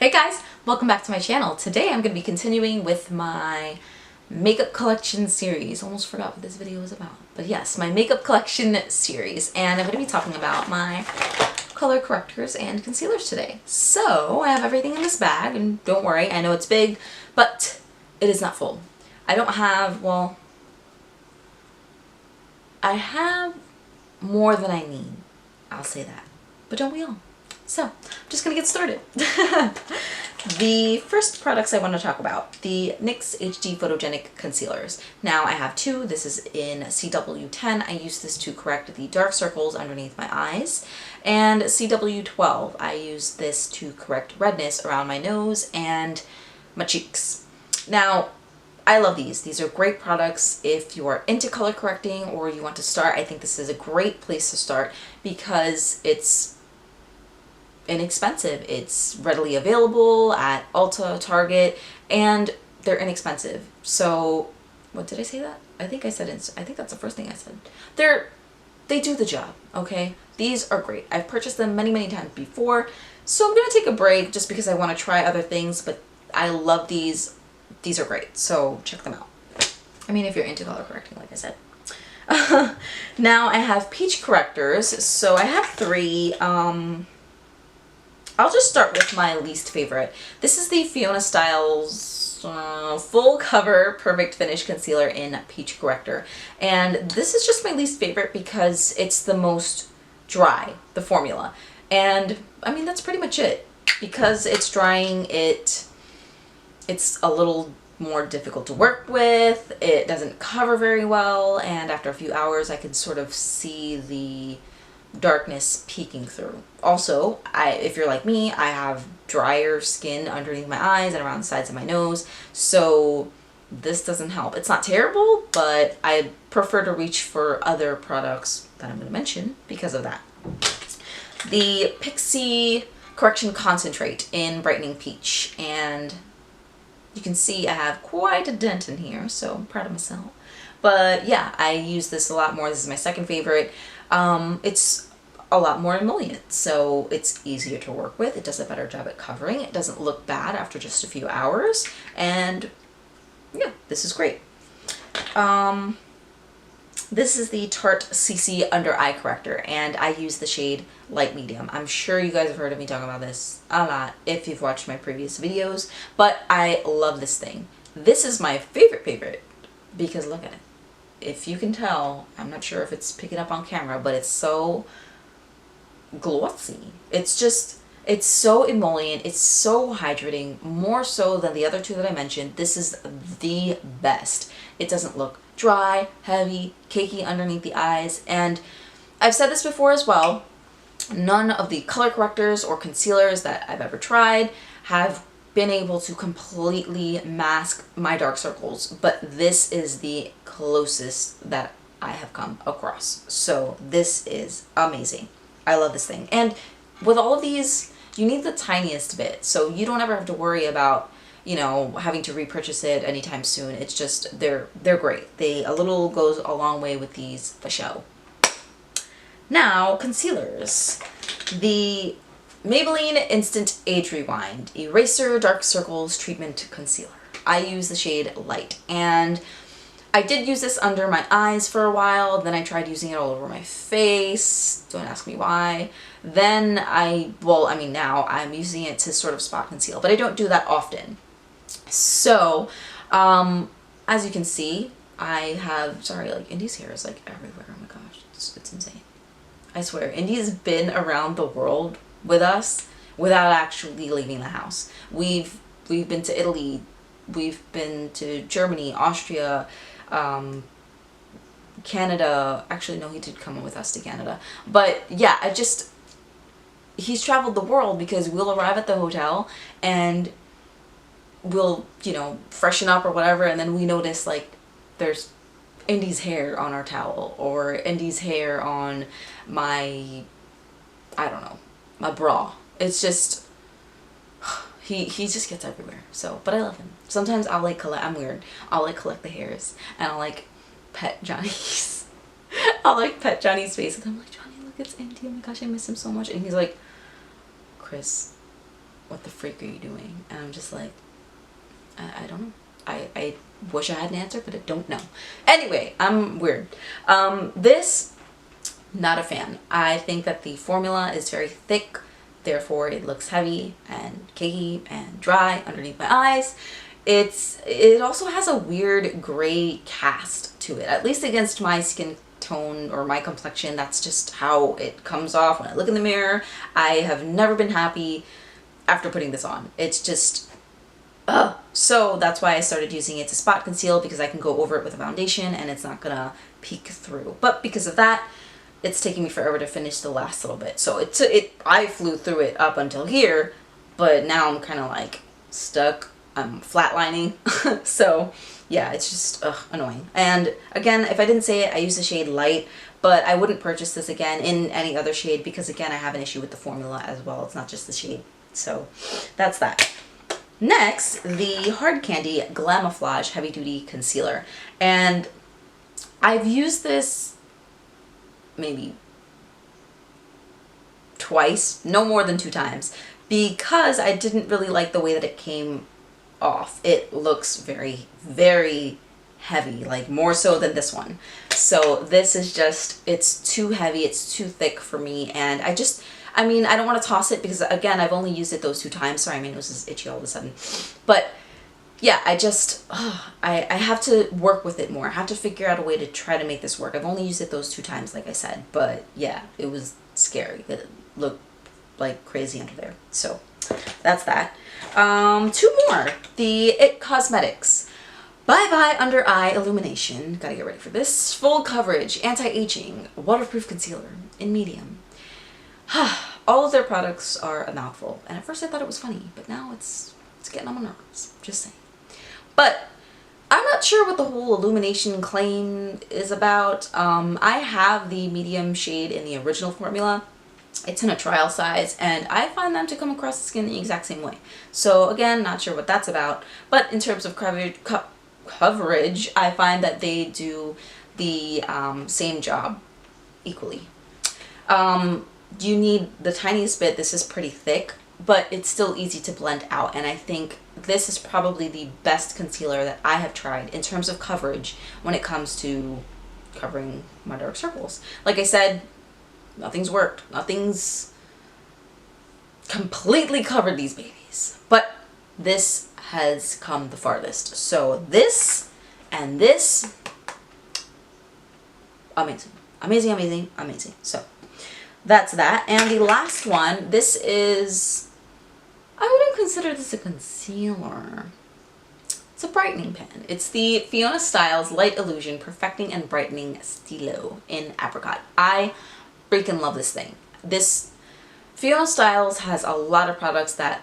Hey guys, welcome back to my channel. Today I'm going to be continuing with my makeup collection series. Almost forgot what this video was about. But yes, my makeup collection series. And I'm going to be talking about my color correctors and concealers today. So I have everything in this bag, and don't worry, I know it's big, but it is not full. I don't have, well, I have more than I need. I'll say that. But don't we all? So, I'm just gonna get started. The first products I want to talk about, the NYX HD Photogenic Concealers. Now I have two. This is in CW10. I use this to correct the dark circles underneath my eyes. And CW12, I use this to correct redness around my nose and my cheeks. Now, I love these. These are great products if you are into color correcting or you want to start. I think this is a great place to start because it's inexpensive. It's readily available at Ulta, Target, and they're inexpensive. So, what did I say that? I think I said I think that's the first thing I said. They do the job, okay? These are great. I've purchased them many times before, so I'm gonna take a break just because I want to try other things, but I love these. These are great, so check them out. I mean, if you're into color correcting, like I said. Now I have peach correctors, so I have three. I'll just start with my least favorite. This is the Fiona Styles Full Cover Perfect Finish Concealer in Peach Corrector. And this is just my least favorite because it's the most dry, the formula. And I mean, that's pretty much it. Because it's drying, it's a little more difficult to work with. It doesn't cover very well. And after a few hours, I can sort of see the darkness peeking through. Also, if you're like me, I have drier skin underneath my eyes and around the sides of my nose, so this doesn't help. It's not terrible, but I prefer to reach for other products that I'm going to mention because of that. The Pixi Correction Concentrate in Brightening Peach, and you can see I have quite a dent in here, so I'm proud of myself. But yeah, I use this a lot more. This is my second favorite. It's a lot more emollient, so it's easier to work with. It does a better job at covering. It doesn't look bad after just a few hours, and yeah, this is great. This is the Tarte CC Under Eye Corrector, and I use the shade Light Medium. I'm sure you guys have heard of me talking about this a lot if you've watched my previous videos, but I love this thing. This is my favorite because look at it. If you can tell, I'm not sure if it's picking up on camera, but it's so glossy. It's so emollient. It's so hydrating, more so than the other two that I mentioned. This is the best. It doesn't look dry, heavy, cakey underneath the eyes. And I've said this before as well, none of the color correctors or concealers that I've ever tried have been able to completely mask my dark circles, but this is the closest that I have come across. So this is amazing. I love this thing. And with all of these, you need the tiniest bit, so you don't ever have to worry about, you know, having to repurchase it anytime soon. It's just, they're great. A little goes a long way with these for show. Now, concealers. The Maybelline Instant Age Rewind Eraser Dark Circles Treatment Concealer. I use the shade Light, and I did use this under my eyes for a while, then I tried using it all over my face. Don't ask me why. Then now I'm using it to sort of spot conceal, but I don't do that often. So, as you can see, I have, like Indy's hair is like everywhere. Oh my gosh, it's insane. I swear, Indy's been around the world with us without actually leaving the house. We've been to Italy, we've been to Germany, Austria, Canada. Actually, no, he did come with us to Canada. But yeah, he's traveled the world because we'll arrive at the hotel and we'll, you know, freshen up or whatever, and then we notice like there's Indy's hair on our towel or Indy's hair on my, I don't know, my bra. It's just, he just gets everywhere. So, but I love him. Sometimes I'll like collect, I'm weird, I'll like collect the hairs and I'll like pet Johnny's, I'll like pet Johnny's face and I'm like, Johnny, look, it's Indy, oh my gosh, I miss him so much. And he's like, Chris, what the freak are you doing? And I'm just like, I don't know. I wish I had an answer, but I don't know. Anyway, I'm weird. This, not a fan. I think that the formula is very thick, therefore it looks heavy and cakey and dry underneath my eyes. It also has a weird gray cast to it, at least against my skin tone or my complexion. That's just how it comes off when I look in the mirror. I have never been happy after putting this on. It's just, ugh. So that's why I started using it to spot conceal, because I can go over it with a foundation and it's not gonna peek through. But because of that, it's taking me forever to finish the last little bit. So I flew through it up until here, but now I'm kind of like stuck. I'm flatlining. So yeah, it's just annoying. And again, if I didn't say it, I use the shade Light, but I wouldn't purchase this again in any other shade because again, I have an issue with the formula as well. It's not just the shade. So that's that. Next, the Hard Candy Glamoflauge Heavy Duty Concealer. And I've used this maybe twice, no more than 2 times, because I didn't really like the way that it came off. It looks very, very heavy, like more so than this one. So this is just, it's too heavy, it's too thick for me, and I mean, I don't want to toss it because again, I've only used it those 2 times. Sorry, my nose is itchy all of a sudden. But yeah, I have to work with it more. I have to figure out a way to try to make this work. I've only used it those 2 times, like I said, but yeah, it was scary. It looked like crazy under there. So that's that. 2 more. The IT Cosmetics Bye Bye Under Eye Illumination. Gotta get ready for this. Full coverage, anti-aging, waterproof concealer in medium. All of their products are a mouthful, and at first I thought it was funny, but now it's getting on my nerves. Just saying. But I'm not sure what the whole Illumination claim is about. I have the medium shade in the original formula. It's in a trial size, and I find them to come across the skin the exact same way. So again, not sure what that's about, but in terms of coverage, I find that they do the same job equally. You need the tiniest bit. This is pretty thick, but it's still easy to blend out, and I think this is probably the best concealer that I have tried in terms of coverage when it comes to covering my dark circles. Like I said, nothing's worked. Nothing's completely covered these babies, but this has come the farthest. So this and this, amazing, amazing, amazing, amazing. So that's that. And the last one, this is, I wouldn't consider this a concealer. It's a brightening pen. It's the Fiona Styles Light Illusion Perfecting and Brightening Stylo in Apricot. I freaking love this thing. This Fiona Styles has a lot of products that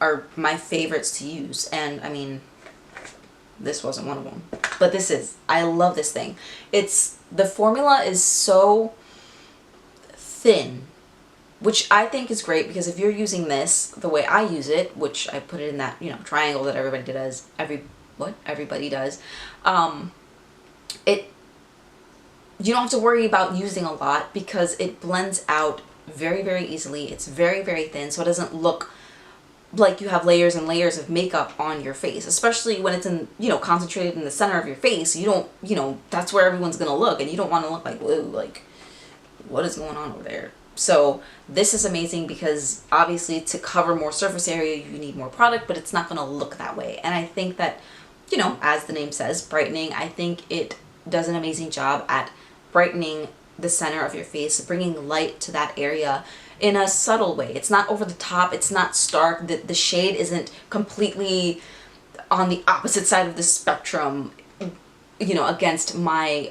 are my favorites to use, and I mean, this wasn't one of them, but this is. I love this thing. The formula is so thin, which I think is great, because if you're using this the way I use it, which I put it in that, you know, triangle that everybody does, everybody does, you don't have to worry about using a lot because it blends out very, very easily. It's very, very thin, so it doesn't look like you have layers and layers of makeup on your face, especially when it's in, you know, concentrated in the center of your face. You don't, you know, that's where everyone's gonna look, and you don't want to look like, whoa, like, what is going on over there? So this is amazing because obviously to cover more surface area, you need more product, but it's not gonna look that way. And I think that, you know, as the name says, brightening, I think it does an amazing job at brightening the center of your face, bringing light to that area in a subtle way. It's not over the top, it's not stark, the shade isn't completely on the opposite side of the spectrum, you know, against my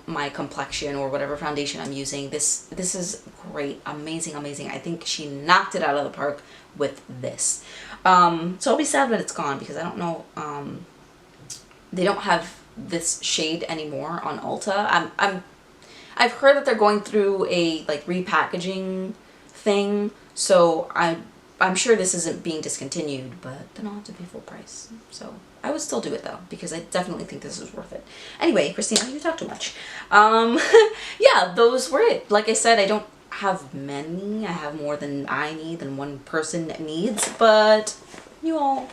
my complexion or whatever foundation I'm using. This is great, amazing, amazing. I think she knocked it out of the park with this. So I'll be sad when it's gone because I don't know, they don't have this shade anymore on Ulta. I've heard that they're going through a like repackaging thing, so I'm sure this isn't being discontinued, but then I'll have to pay full price. So I would still do it though, because I definitely think this is worth it. Anyway, Christina, you talk too much. Yeah, those were it. Like I said, I don't have many. I have more than I need, than one person needs, but you all,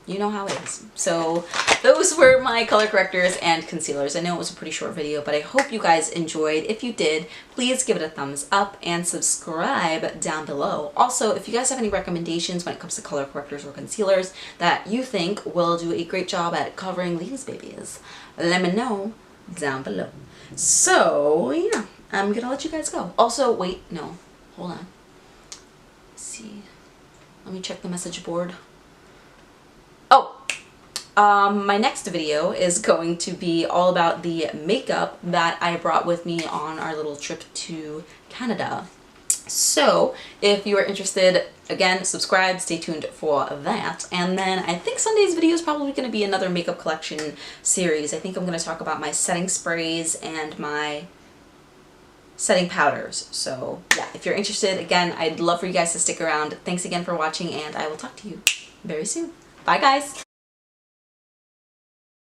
you know how it is. So those were my color correctors and concealers. I know it was a pretty short video, but I hope you guys enjoyed. If you did, please give it a thumbs up and subscribe down below. Also, if you guys have any recommendations when it comes to color correctors or concealers that you think will do a great job at covering these babies, let me know down below. So yeah, I'm gonna let you guys go. Also, wait, no, hold on. Let's see, let me check the message board. My next video is going to be all about the makeup that I brought with me on our little trip to Canada. So if you are interested, again, subscribe, stay tuned for that. And then I think Sunday's video is probably going to be another makeup collection series. I think I'm going to talk about my setting sprays and my setting powders. So yeah, if you're interested, again, I'd love for you guys to stick around. Thanks again for watching, and I will talk to you very soon. Bye guys!